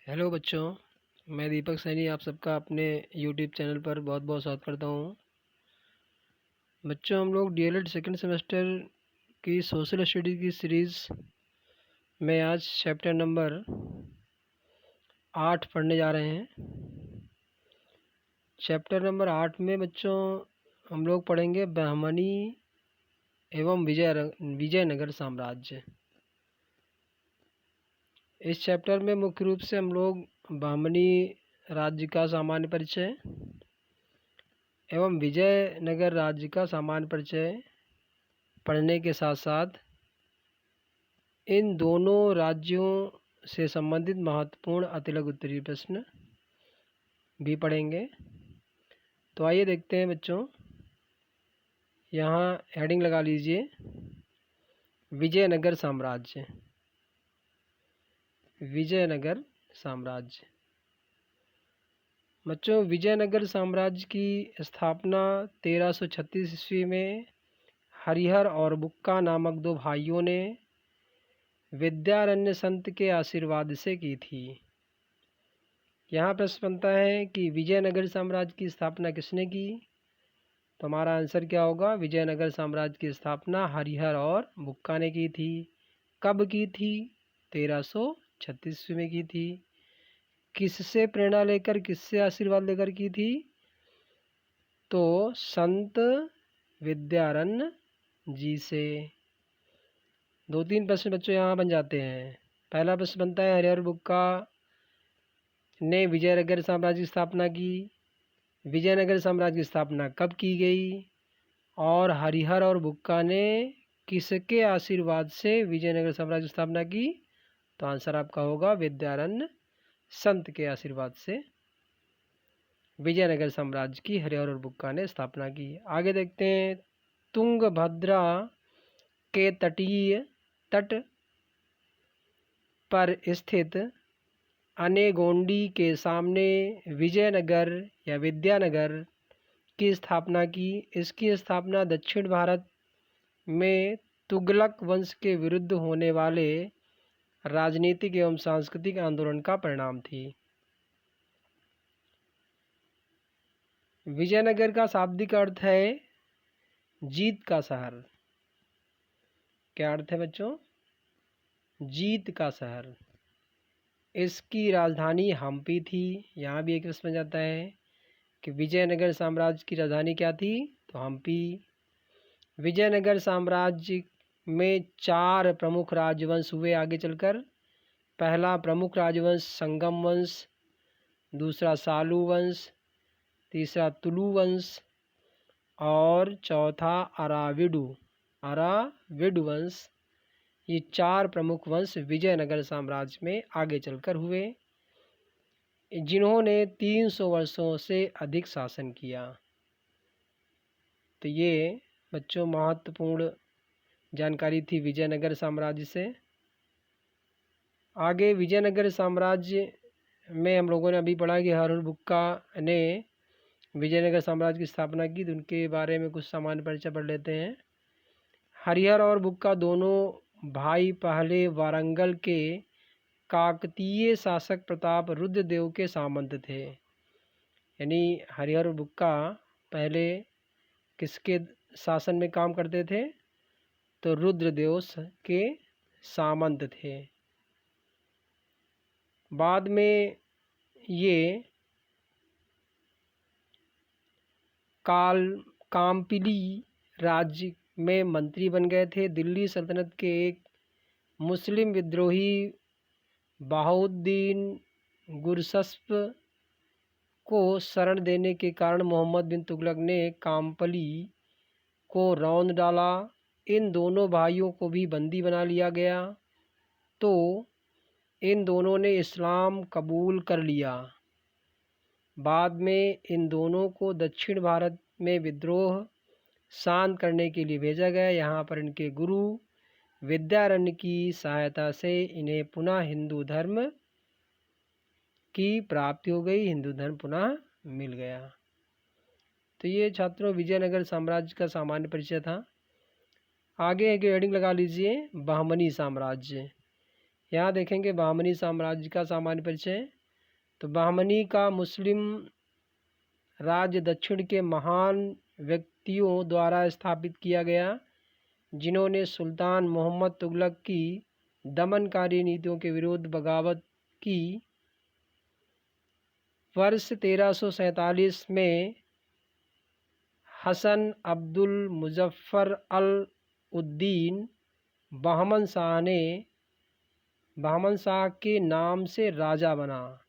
Hello बच्चों, मैं दीपक सैनी आप सबका अपने यूट्यूब चैनल पर बहुत बहुत स्वागत करता हूँ। बच्चों, हम लोग डीएलएड सेकंड सेमेस्टर की सोशल स्टडी की सीरीज़ में आज चैप्टर नंबर 8 पढ़ने जा रहे हैं। चैप्टर नंबर 8 में बच्चों हम लोग पढ़ेंगे बहमनी एवं विजयनगर साम्राज्य। इस चैप्टर में मुख्य रूप से हम लोग बहमनी राज्य का सामान्य परिचय एवं विजयनगर राज्य का सामान्य परिचय पढ़ने के साथ साथ इन दोनों राज्यों से संबंधित महत्वपूर्ण अतिलक उत्तरीय प्रश्न भी पढ़ेंगे। तो आइए देखते हैं बच्चों, यहाँ हेडिंग लगा लीजिए विजयनगर साम्राज्य। विजयनगर साम्राज्य बच्चों, विजयनगर साम्राज्य की स्थापना 1336 ईस्वी में हरिहर और बुक्का नामक दो भाइयों ने विद्यारण्य संत के आशीर्वाद से की थी। यहाँ प्रश्न बनता है कि विजयनगर साम्राज्य की स्थापना किसने की? तो हमारा आंसर क्या होगा? विजयनगर साम्राज्य की स्थापना हरिहर और बुक्का ने की थी। कब की थी? 1336 में की थी। किससे प्रेरणा लेकर, किससे आशीर्वाद लेकर की थी? तो संत विद्यारण्य जी से। 2-3 प्रश्न बच्चों यहाँ बन जाते हैं। पहला प्रश्न बनता है, हरिहर बुक्का ने विजयनगर साम्राज्य की स्थापना की। विजयनगर साम्राज्य की स्थापना कब की गई? और हरिहर और बुक्का ने किसके आशीर्वाद से विजयनगर साम्राज्य की स्थापना की? तो आंसर आपका होगा विद्यारण्य संत के आशीर्वाद से विजयनगर साम्राज्य की हरिहर और बुक्का ने स्थापना की। आगे देखते हैं, तुंगभद्रा के तटीय तट पर स्थित अनेगोंडी के सामने विजयनगर या विद्यानगर की स्थापना की। इसकी स्थापना दक्षिण भारत में तुगलक वंश के विरुद्ध होने वाले राजनीतिक एवं सांस्कृतिक आंदोलन का परिणाम थी। विजयनगर का शाब्दिक अर्थ है जीत का शहर। क्या अर्थ है बच्चों? जीत का शहर। इसकी राजधानी हम्पी थी। यहाँ भी एक प्रश्न बन जाता है कि विजयनगर साम्राज्य की राजधानी क्या थी? तो हम्पी। विजयनगर साम्राज्य में 4 प्रमुख राजवंश हुए आगे चलकर। पहला प्रमुख राजवंश संगम वंश, दूसरा सालू वंश, तीसरा तुलु वंश और चौथा अराविड वंश। ये 4 प्रमुख वंश विजयनगर साम्राज्य में आगे चलकर हुए, जिन्होंने 300 वर्षों से अधिक शासन किया। तो ये बच्चों महत्वपूर्ण जानकारी थी विजयनगर साम्राज्य से। आगे विजयनगर साम्राज्य में हम लोगों ने अभी पढ़ा कि हरिहर बुक्का ने विजयनगर साम्राज्य की स्थापना की। तो उनके बारे में कुछ सामान्य परिचय पढ़ लेते हैं। हरिहर और बुक्का दोनों भाई पहले वारंगल के काकतीय शासक प्रताप रुद्रदेव के सामंत थे। यानी हरिहर और बुक्का पहले किसके शासन में काम करते थे? तो रुद्रदेव के सामंत थे। बाद में ये कामपिली राज्य में मंत्री बन गए थे। दिल्ली सल्तनत के एक मुस्लिम विद्रोही बहाउद्दीन गुरशस्प को शरण देने के कारण मोहम्मद बिन तुगलक ने कामपली को रौंद डाला। इन दोनों भाइयों को भी बंदी बना लिया गया। तो इन दोनों ने इस्लाम कबूल कर लिया। बाद में इन दोनों को दक्षिण भारत में विद्रोह शांत करने के लिए भेजा गया। यहाँ पर इनके गुरु विद्यारण्य की सहायता से इन्हें पुनः हिंदू धर्म की प्राप्ति हो गई, हिंदू धर्म पुनः मिल गया। तो ये छात्रों विजयनगर साम्राज्य का सामान्य परिचय था। आगे एक हेडिंग लगा लीजिए बहमनी साम्राज्य। यहाँ देखेंगे बहमनी साम्राज्य का सामान्य परिचय। तो बहमनी का मुस्लिम राज्य दक्षिण के महान व्यक्तियों द्वारा स्थापित किया गया, जिन्होंने सुल्तान मोहम्मद तुगलक की दमनकारी नीतियों के विरुद्ध बगावत की। वर्ष 1347 में हसन अब्दुल मुजफ्फर अल उद्दीन बहमन शाह के नाम से राजा बना।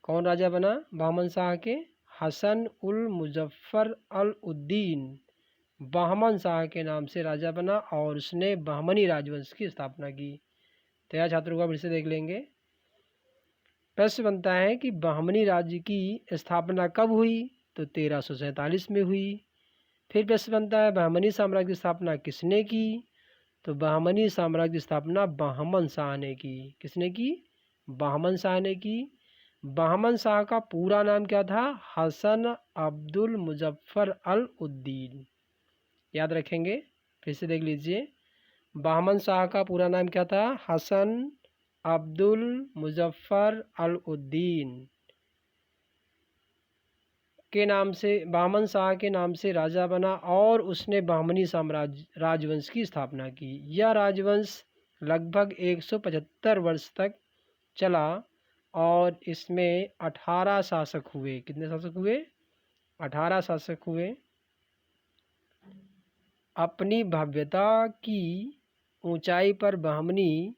कौन राजा बना? बहमन शाह के हसन उल मुजफ्फर अल उद्दीन बहमन शाह के नाम से राजा बना और उसने बहमनी राजवंश की स्थापना की। तो यह छात्रों का फिर से देख लेंगे। प्रश्न बनता है कि बहमनी राज्य की स्थापना कब हुई? तो 1347 में हुई। फिर प्रश्न बनता है बहमनी साम्राज्य की स्थापना किसने की? तो बहमनी साम्राज्य की स्थापना बहमन शाह ने की। किसने की? बहमन शाह ने की। बहमन शाह का पूरा नाम क्या था? हसन अब्दुल मुजफ्फर अल उद्दीन। याद रखेंगे, फिर से देख लीजिए। बहमन शाह का पूरा नाम क्या था? हसन अब्दुल मुजफ्फर अल उद्दीन के नाम से, बहमन शाह के नाम से राजा बना और उसने बहमनी साम्राज्य राजवंश की स्थापना की। यह राजवंश लगभग 175 वर्ष तक चला और इसमें 18 शासक हुए। कितने शासक हुए? 18 शासक हुए। अपनी भव्यता की ऊंचाई पर बहमनी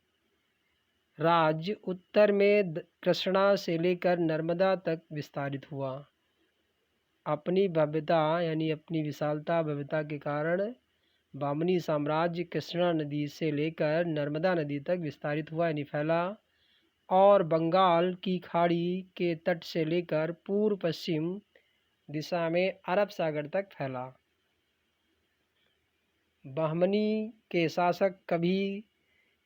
राज्य उत्तर में कृष्णा से लेकर नर्मदा तक विस्तारित हुआ। अपनी भव्यता यानी अपनी विशालता भव्यता के कारण बहमनी साम्राज्य कृष्णा नदी से लेकर नर्मदा नदी तक विस्तारित हुआ यानी फैला और बंगाल की खाड़ी के तट से लेकर पूर्व पश्चिम दिशा में अरब सागर तक फैला। बहमनी के शासक कभी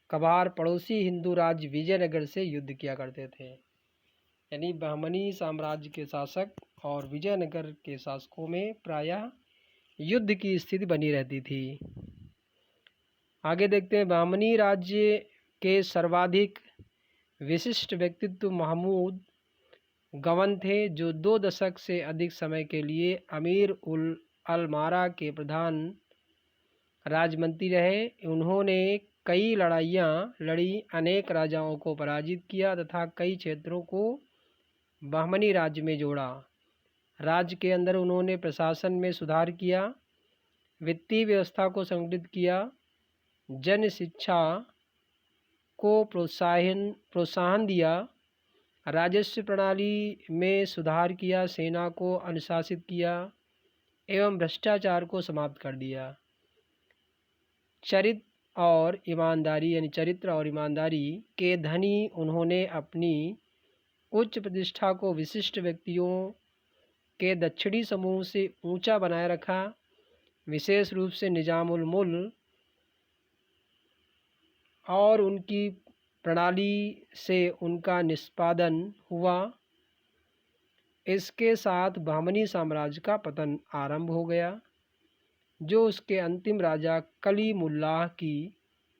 कभार पड़ोसी हिंदू राज्य विजयनगर से युद्ध किया करते थे। यानी बहमनी साम्राज्य के शासक और विजयनगर के शासकों में प्रायः युद्ध की स्थिति बनी रहती थी। आगे देखते हैं। बहमनी राज्य के सर्वाधिक विशिष्ट व्यक्तित्व महमूद गवन थे, जो 2 दशक से अधिक समय के लिए अमीर उल अलमारा के प्रधान राजमंत्री रहे। उन्होंने कई लड़ाइयाँ लड़ी, अनेक राजाओं को पराजित किया तथा कई क्षेत्रों को बहमनी राज्य में जोड़ा। राज्य के अंदर उन्होंने प्रशासन में सुधार किया, वित्तीय व्यवस्था को संगठित किया, जन शिक्षा को प्रोत्साहन दिया, राजस्व प्रणाली में सुधार किया, सेना को अनुशासित किया एवं भ्रष्टाचार को समाप्त कर दिया। चरित्र और ईमानदारी के धनी उन्होंने अपनी उच्च प्रतिष्ठा को विशिष्ट व्यक्तियों के दक्षिणी समूह से ऊंचा बनाए रखा। विशेष रूप से निजामुल मुल्क और उनकी प्रणाली से उनका निष्पादन हुआ। इसके साथ बहमनी साम्राज्य का पतन आरंभ हो गया, जो उसके अंतिम राजा कलीमुल्लाह की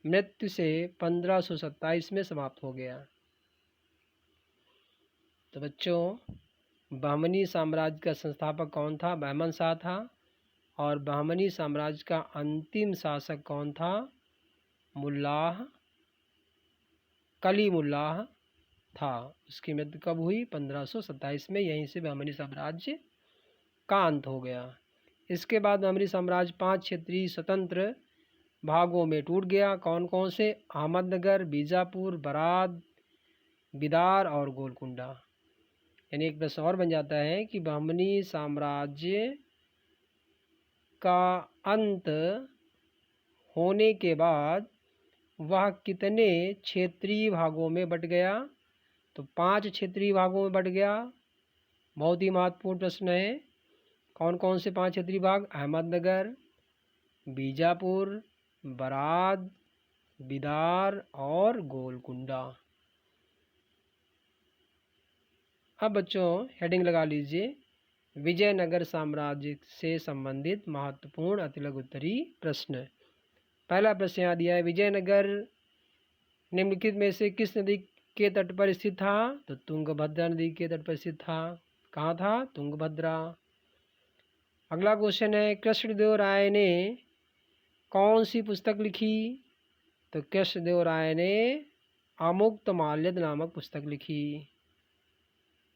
मृत्यु से 1527 में समाप्त हो गया। तो बच्चों, बहमनी साम्राज्य का संस्थापक कौन था? बहमन शाह था। और बहमनी साम्राज्य का अंतिम शासक कौन था? कलीमुल्लाह था। उसकी मृत्यु कब हुई? 1527 में। यहीं से बहमनी साम्राज्य का अंत हो गया। इसके बाद बहमनी साम्राज्य 5 क्षेत्रीय स्वतंत्र भागों में टूट गया। कौन कौन से? अहमदनगर, बीजापुर, बराद, बिदार और गोलकुंडा। यानी एक प्रश्न और बन जाता है कि बहमनी साम्राज्य का अंत होने के बाद वह कितने क्षेत्रीय भागों में बट गया? तो 5 क्षेत्रीय भागों में बट गया। बहुत ही महत्वपूर्ण प्रश्न है। कौन कौन से 5 क्षेत्रीय भाग? अहमदनगर, बीजापुर, बराद, बिदार और गोलकुंडा। अब बच्चों हेडिंग लगा लीजिए, विजयनगर साम्राज्य से संबंधित महत्वपूर्ण अतिलघु उत्तरी प्रश्न। पहला प्रश्न यहाँ दिया है, विजयनगर निम्नलिखित में से किस नदी के तट पर स्थित था? तो तुंगभद्रा नदी के तट पर स्थित था। कहाँ था? तुंगभद्रा। अगला क्वेश्चन है, कृष्णदेव राय ने कौन सी पुस्तक लिखी? तो कृष्णदेव राय ने अमुक्तमाल्यद नामक पुस्तक लिखी।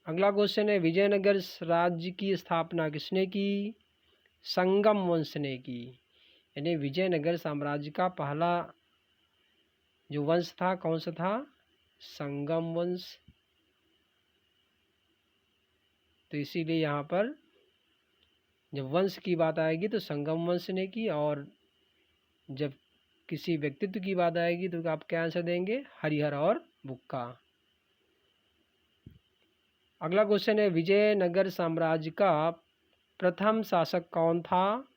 अगला क्वेश्चन है, विजयनगर राज्य की स्थापना किसने की? संगम वंश ने की। यानी विजयनगर साम्राज्य का पहला जो वंश था कौन सा था? संगम वंश। तो इसीलिए यहाँ पर जब वंश की बात आएगी तो संगम वंश ने की, और जब किसी व्यक्तित्व की बात आएगी तो आप क्या आंसर देंगे? हरिहर और बुक्का। अगला क्वेश्चन है, विजयनगर साम्राज्य का प्रथम शासक कौन था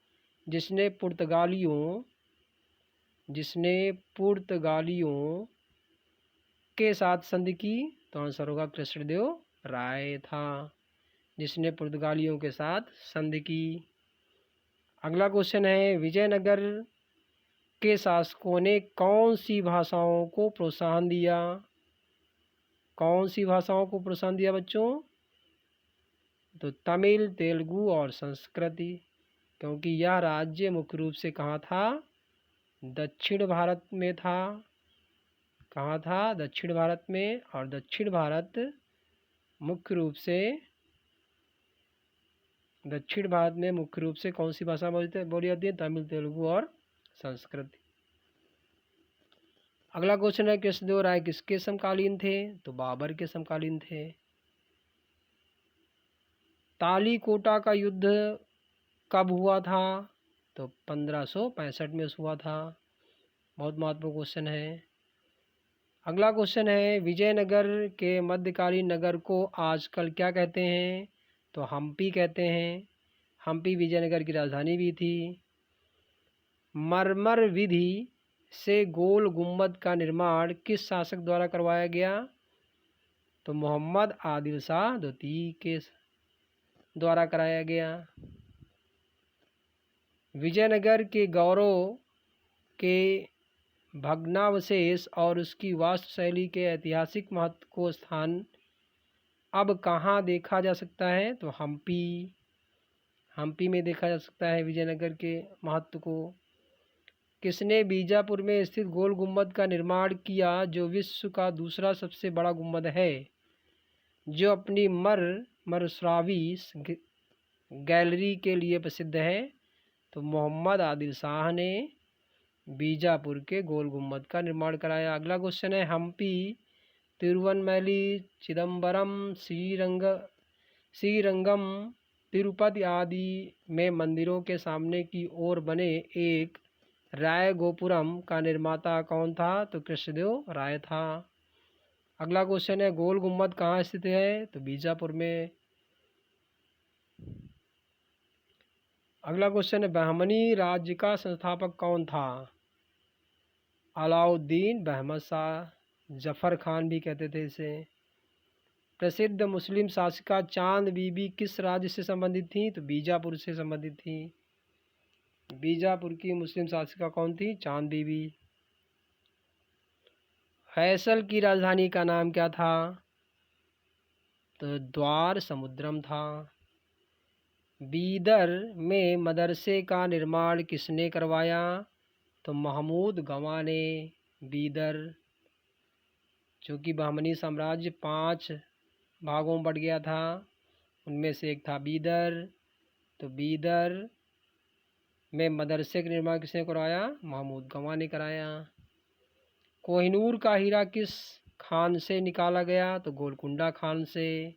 जिसने पुर्तगालियों के साथ संधि की? तो आंसर होगा कृष्णदेव राय था जिसने पुर्तगालियों के साथ संधि की। अगला क्वेश्चन है, विजयनगर के शासकों ने कौन सी भाषाओं को प्रोत्साहन दिया? कौन सी भाषाओं को प्रोत्साहन दिया बच्चों? तो तमिल, तेलुगु और संस्कृति, क्योंकि यह राज्य मुख्य रूप से कहाँ था? दक्षिण भारत में था। कहाँ था? दक्षिण भारत में। और दक्षिण भारत मुख्य रूप से कौन सी भाषा बोली जाती है? तमिल, तेलुगु और संस्कृत। अगला क्वेश्चन है, कृष्णदेव राय किसके समकालीन थे? तो बाबर के समकालीन थे। तालीकोटा का युद्ध कब हुआ था? तो 1565 में हुआ था। बहुत महत्वपूर्ण क्वेश्चन है। अगला क्वेश्चन है, विजयनगर के मध्यकालीन नगर को आजकल क्या कहते हैं? तो हम्पी कहते हैं। हम्पी विजयनगर की राजधानी भी थी। मरमर विधि से गोल गुम्बद का निर्माण किस शासक द्वारा करवाया गया? तो मोहम्मद आदिल शाह द्वितीय के द्वारा कराया गया। विजयनगर के गौरव के भग्नावशेष और उसकी वास्तुशैली के ऐतिहासिक महत्व को स्थान अब कहाँ देखा जा सकता है? तो हम्पी में देखा जा सकता है विजयनगर के महत्व को। किसने बीजापुर में स्थित गोल गुम्बद का निर्माण किया जो विश्व का दूसरा सबसे बड़ा गुम्बद है, जो अपनी मरस्रावी गैलरी के लिए प्रसिद्ध है? तो मोहम्मद आदिल शाह ने बीजापुर के गोल गुम्बद का निर्माण कराया। अगला क्वेश्चन है, हम्पी, तिरुवनमैली, चिदम्बरम, श्रीरंगम, तिरुपति आदि में मंदिरों के सामने की ओर बने एक राय गोपुरम का निर्माता कौन था? तो कृष्णदेव राय था। अगला क्वेश्चन है, गोल गुम्बद कहाँ स्थित है? तो बीजापुर में। अगला क्वेश्चन है, बहमनी राज्य का संस्थापक कौन था? अलाउद्दीन बहमद शाह, जफर खान भी कहते थे इसे। प्रसिद्ध मुस्लिम शासिका चांद बीबी किस राज्य से संबंधित थी? तो बीजापुर से संबंधित थी। बीजापुर की मुस्लिम शासिका कौन थी? चांद बीबी। फैसल की राजधानी का नाम क्या था? तो द्वार समुद्रम था। बीदर में मदरसे का निर्माण किसने करवाया? तो महमूद गवाह ने। बीदर, चूँकि बहमनी साम्राज्य 5 भागों में बट गया था, उनमें से एक था बीदर, तो बीदर में मदरसे का निर्माण किसने करवाया? महमूद गवाह ने कराया। कोहिनूर का हीरा किस खान से निकाला गया? तो गोलकुंडा खान से।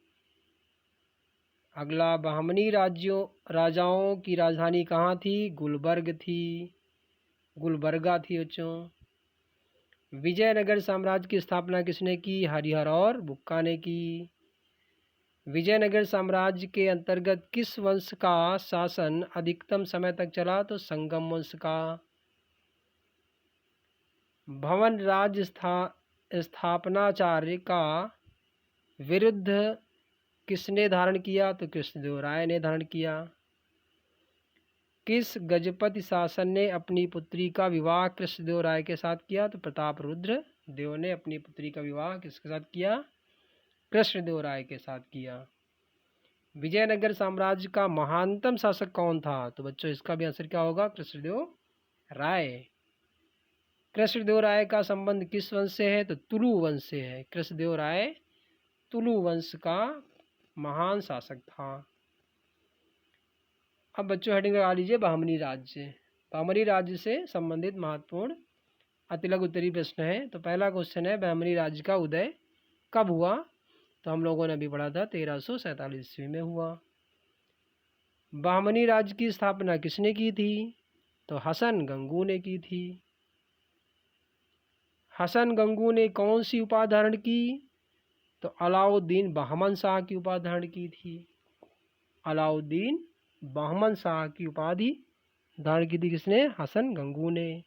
अगला, बहमनी राजाओं की राजधानी कहाँ थी? गुलबर्गा थी बच्चों। विजयनगर साम्राज्य की स्थापना किसने की? हरिहर और बुक्का ने की। विजयनगर साम्राज्य के अंतर्गत किस वंश का शासन अधिकतम समय तक चला? तो संगम वंश का। भवन राज्य स्थापनाचार्य का विरुद्ध किसने धारण किया? तो कृष्णदेव राय ने धारण किया। किस गजपति शासन ने अपनी पुत्री का विवाह कृष्णदेव राय के साथ किया? तो प्रताप रुद्र देव ने अपनी पुत्री का विवाह किसके साथ किया? कृष्णदेव राय के साथ किया। विजयनगर साम्राज्य का महानतम शासक कौन था? तो बच्चों इसका भी आंसर क्या होगा? कृष्णदेव राय। कृष्णदेव राय का संबंध किस वंश से है? तो तुलु वंश से है। कृष्णदेव राय तुलु वंश का महान शासक था। अब बच्चों हेडिंग लगा लीजिए बहमनी राज्य। बहमनी राज्य से संबंधित महत्वपूर्ण अतिलघु उत्तरीय प्रश्न है। तो पहला क्वेश्चन है बहमनी राज्य का उदय कब हुआ? तो हम लोगों ने अभी पढ़ा था 1347 ईस्वी में हुआ। बहमनी राज्य की स्थापना किसने की थी? तो हसन गंगू ने की थी। हसन गंगू ने कौन सी उपाधि धारण की? तो अलाउद्दीन बहमन शाह की उपाधि धारण की थी। अलाउद्दीन बहमन शाह की उपाधि धारण की थी किसने? हसन गंगू ने।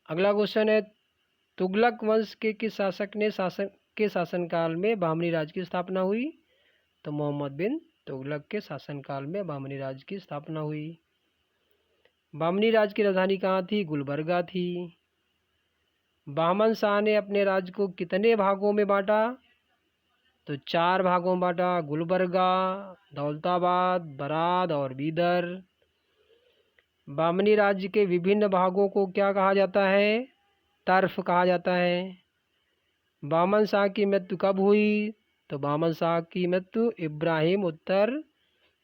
अगला क्वेश्चन है तुगलक वंश के किस शासक ने शासनकाल में बहमनी राज्य की स्थापना हुई? तो मोहम्मद बिन तुगलक के शासनकाल में बहमनी राज्य की स्थापना हुई। बहमनी राज्य की राजधानी कहाँ थी? गुलबर्गा थी। बहमन शाह ने अपने राज्य को कितने भागों में बांटा? तो 4 भागों में बांटा। गुलबर्गा, दौलताबाद, बराद और बीदर। बहमनी राज्य के विभिन्न भागों को क्या कहा जाता है? तर्फ कहा जाता है। बहमन शाह की मृत्यु कब हुई? तो बहमन शाह की मृत्यु इब्राहिम उत्तर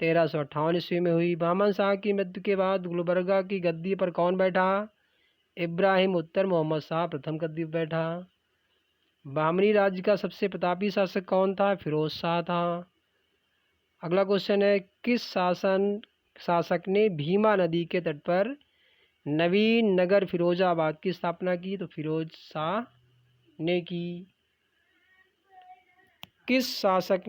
1358 ईस्वी में हुई। बहमन शाह की मृत्यु के बाद गुलबर्गा की गद्दी पर कौन बैठा? इब्राहिम उत्तर मोहम्मद शाह प्रथम गद्दी पर बैठा। बहमनी राज्य का सबसे प्रतापी शासक कौन था? फिरोज शाह था। अगला क्वेश्चन है किस शासक ने भीमा नदी के तट पर नवीन नगर फिरोजाबाद की स्थापना की? तो फिरोज शाह ने की। किस शासक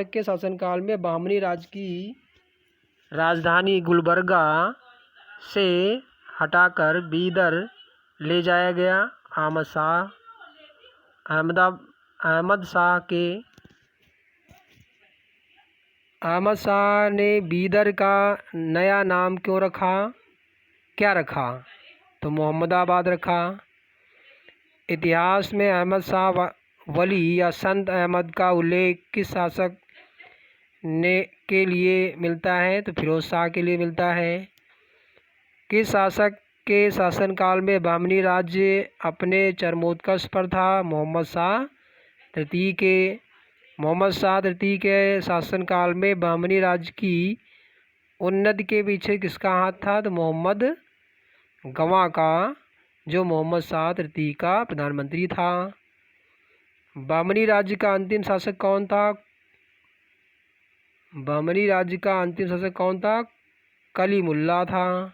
के शासनकाल में बहमनी राज्य की राजधानी गुलबर्गा से हटाकर बीदर ले जाया गया? अहमद शाह ने बीदर का नया नाम क्या रखा? तो मोहम्मदाबाद रखा। इतिहास में अहमद शाह वली या संत अहमद का उल्लेख किस शासक के लिए मिलता है? तो फिरोज शाह के लिए मिलता है। किस शासक के शासनकाल में बहमनी राज्य अपने चरमोत्कर्ष पर था? मोहम्मद शाह तृतीय के शासनकाल में बहमनी राज्य की उन्नति के पीछे किसका हाथ था? तो मोहम्मद गवां का, जो मोहम्मद शाह तृतीय का प्रधानमंत्री था। बहमनी राज्य का अंतिम शासक कौन था? कलीमुल्ला था।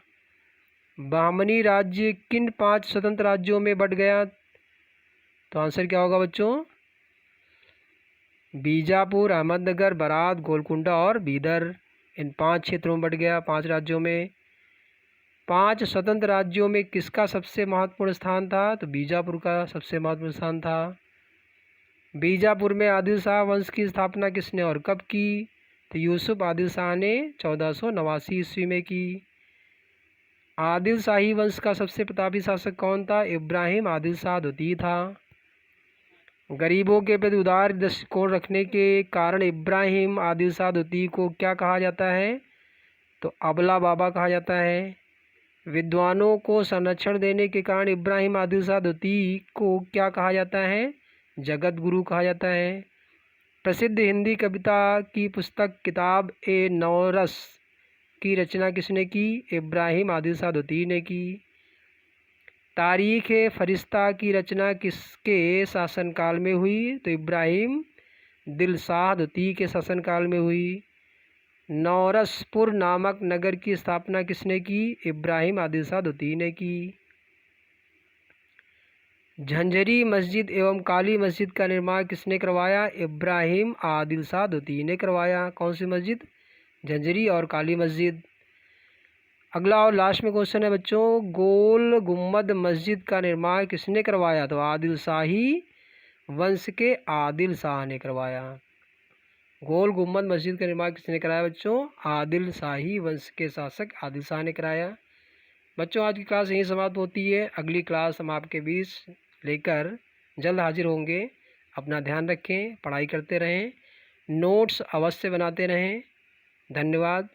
बहमनी राज्य किन 5 स्वतंत्र राज्यों में बंट गया? तो आंसर क्या होगा बच्चों? बीजापुर, अहमदनगर, बराद, गोलकुंडा और बीदर। इन 5 क्षेत्रों में बंट गया, 5 राज्यों में। 5 स्वतंत्र राज्यों में किसका सबसे महत्वपूर्ण स्थान था? तो बीजापुर का सबसे महत्वपूर्ण स्थान था। बीजापुर में आदिल शाह वंश की स्थापना किसने और कब की? तो यूसुफ आदिल शाह ने 1489 ईस्वी में की। आदिल शाही वंश का सबसे प्रतापी शासक कौन था? इब्राहिम आदिल शाह द्वितीय था। गरीबों के प्रति उदार दृष्टिकोण रखने के कारण इब्राहिम आदिल शाह द्वितीय को क्या कहा जाता है? तो अबला बाबा कहा जाता है। विद्वानों को संरक्षण देने के कारण इब्राहिम आदिल शाह द्वितीय को क्या कहा जाता है? जगत गुरु कहा जाता है। प्रसिद्ध हिंदी कविता की पुस्तक किताब ए नौरस की रचना किसने की? इब्राहिम आदिल शाह द्वितीय ने की। तारीख फरिश्ता की रचना किसके शासनकाल में हुई? तो इब्राहिम दिल शाह द्वितीय के शासनकाल में हुई। नौरसपुर नामक नगर की स्थापना किसने की? इब्राहिम आदिल शाह द्वितीय ने की। झंझरी मस्जिद एवं काली मस्जिद का निर्माण किसने करवाया? इब्राहिम आदिल शाह द्वितीय ने करवाया। कौन सी मस्जिद? झंझरी और काली मस्जिद। अगला और लास्ट में क्वेश्चन है बच्चों, गोल गुम्बद मस्जिद का निर्माण किसने करवाया? तो आदिल शाही वंश के आदिल शाह ने करवाया। गोल गुम्बद मस्जिद का निर्माण किसने कराया बच्चों? आदिल शाही वंश के शासक आदिल शाह ने कराया। बच्चों, आज की क्लास यहीं समाप्त होती है। अगली क्लास हम आपके बीच लेकर जल्द हाजिर होंगे। अपना ध्यान रखें, पढ़ाई करते रहें, नोट्स अवश्य बनाते रहें। धन्यवाद।